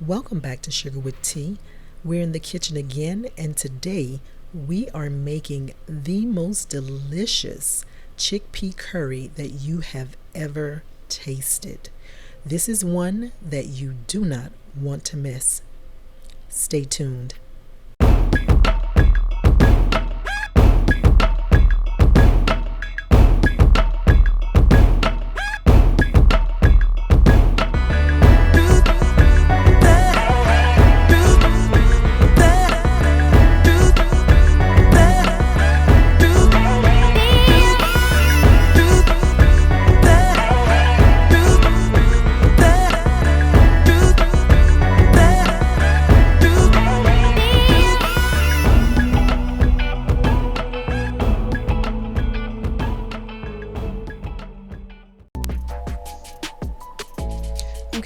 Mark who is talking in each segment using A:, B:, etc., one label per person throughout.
A: Welcome back to Sugar with Tea. We're in the kitchen again, and today we are making the most delicious chickpea curry that you have ever tasted. This is one that you do not want to miss. Stay tuned.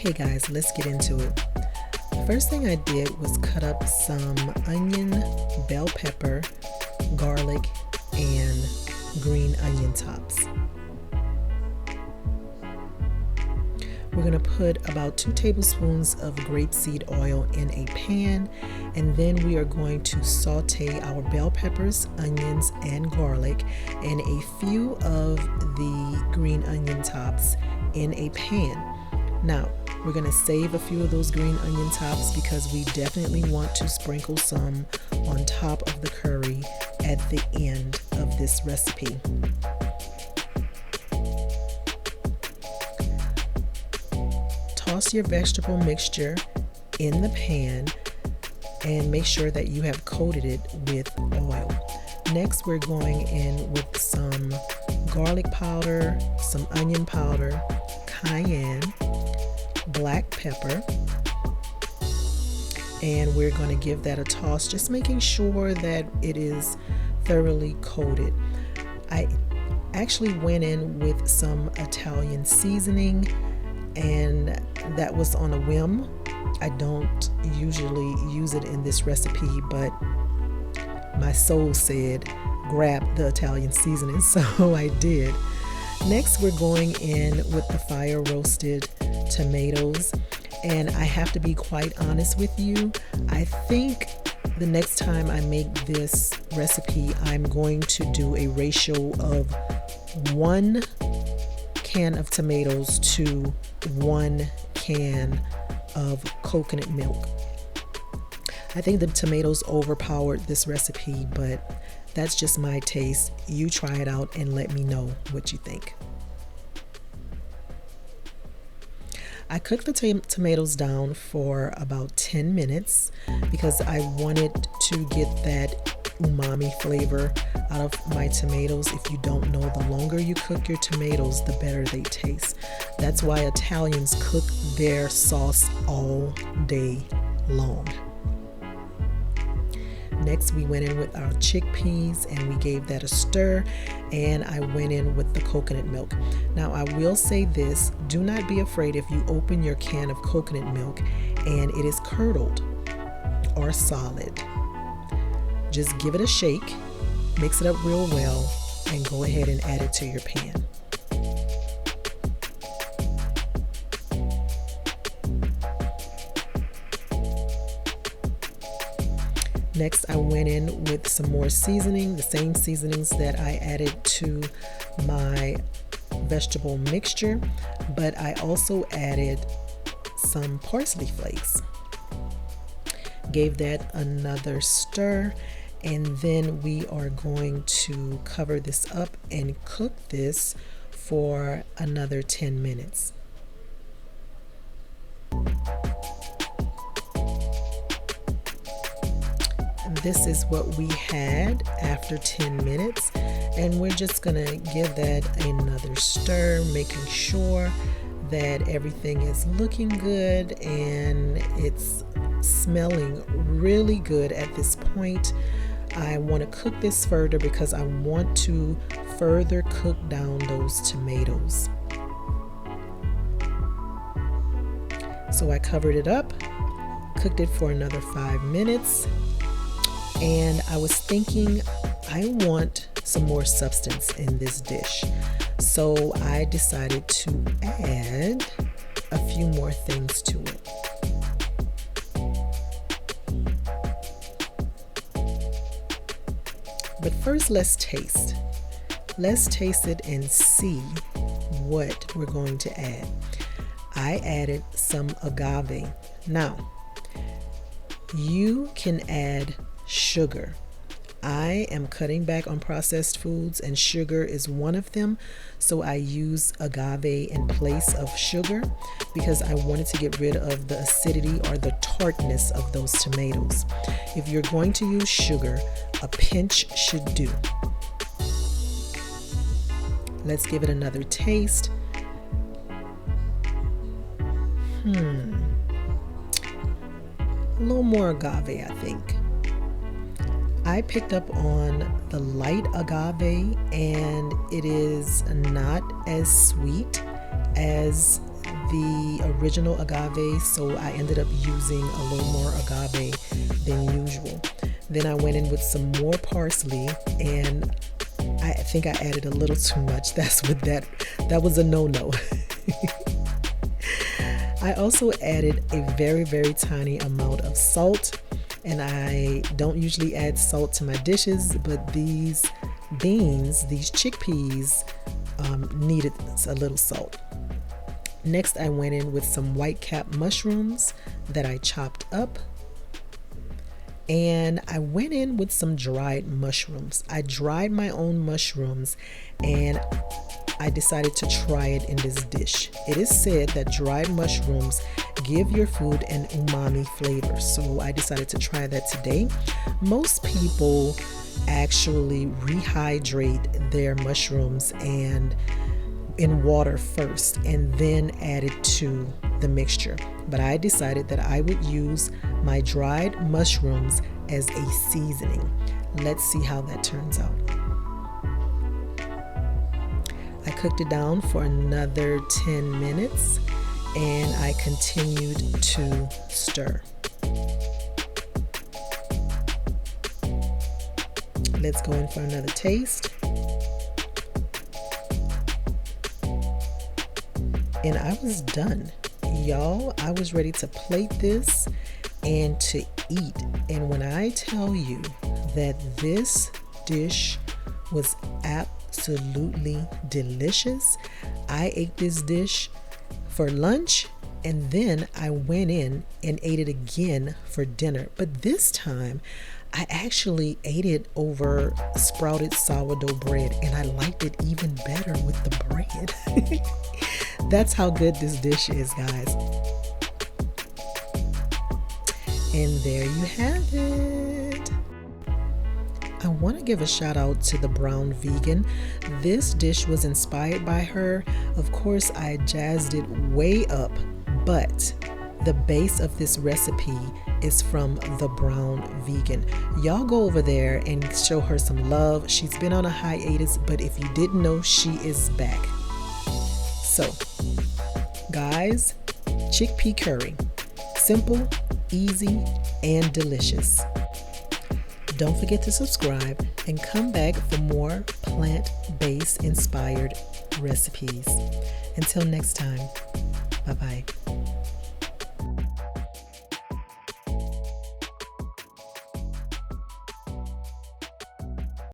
A: Okay guys, let's get into it. The first thing I did was cut up some onion, bell pepper, garlic, and green onion tops. We're going to put about 2 tablespoons of grapeseed oil in a pan, and then we are going to saute our bell peppers, onions, and garlic and a few of the green onion tops in a pan. Now, we're going to save a few of those green onion tops because we definitely want to sprinkle some on top of the curry at the end of this recipe. Toss your vegetable mixture in the pan and make sure that you have coated it with oil. Next, we're going in with some garlic powder, some onion powder, cayenne, black pepper, and we're going to give that a toss, just making sure that it is thoroughly coated. I actually went in with some Italian seasoning, and that was on a whim. I don't usually use it in this recipe, but my soul said grab the Italian seasoning, so I did. Next, we're going in with the fire roasted tomatoes, and I have to be quite honest with you, I think the next time I make this recipe, I'm going to do a ratio of 1 can of tomatoes to 1 can of coconut milk. I think the tomatoes overpowered this recipe, but that's just my taste. You try it out and let me know what you think. I cooked the tomatoes down for about 10 minutes because I wanted to get that umami flavor out of my tomatoes. If you don't know, the longer you cook your tomatoes, the better they taste. That's why Italians cook their sauce all day long. Next, we went in with our chickpeas and we gave that a stir, and I went in with the coconut milk. Now, I will say this, do not be afraid if you open your can of coconut milk and it is curdled or solid. Just give it a shake, mix it up real well, and go ahead and add it to your pan. Next, I went in with some more seasoning, the same seasonings that I added to my vegetable mixture, but I also added some parsley flakes. Gave that another stir, and then we are going to cover this up and cook this for another 10 minutes. This is what we had after 10 minutes, and we're just gonna give that another stir, making sure that everything is looking good and it's smelling really good at this point. I want to cook this further because I want to further cook down those tomatoes. So I covered it up, cooked it for another 5 minutes, and I was thinking I want some more substance in this dish. So I decided to add a few more things to it. But first, let's taste. Let's taste it and see what we're going to add. I added some agave. Now, you can add sugar. I am cutting back on processed foods and sugar is one of them. So I use agave in place of sugar because I wanted to get rid of the acidity or the tartness of those tomatoes. If you're going to use sugar, a pinch should do. Let's give it another taste. A little more agave, I think. I picked up on the light agave and it is not as sweet as the original agave, so I ended up using a little more agave than usual. Then I went in with some more parsley and I think I added a little too much. That was a no-no. I also added a very, very tiny amount of salt. And I don't usually add salt to my dishes, but these beans, these chickpeas, needed a little salt. Next, I went in with some white cap mushrooms that I chopped up. And I went in with some dried mushrooms. I dried my own mushrooms and I decided to try it in this dish. It is said that dried mushrooms give your food an umami flavor, so I decided to try that today. Most people actually rehydrate their mushrooms and in water first and then add it to the mixture, but I decided that I would use my dried mushrooms as a seasoning. Let's see how that turns out. I cooked it down for another 10 minutes and I continued to stir. Let's go in for another taste. And I was done. Y'all, I was ready to plate this and to eat. And when I tell you that this dish was absolutely delicious, I ate this dish for lunch and then I went in and ate it again for dinner. But this time I actually ate it over sprouted sourdough bread and I liked it even better with the bread. That's how good this dish is, guys. And there you have it. I want to give a shout out to the Brown Vegan. This dish was inspired by her. Of course, I jazzed it way up, but the base of this recipe is from the Brown Vegan. Y'all go over there and show her some love. She's been on a hiatus, but if you didn't know, she is back. So, guys, chickpea curry. Simple, easy, and delicious. Don't forget to subscribe and come back for more plant-based inspired recipes. Until next time, bye-bye.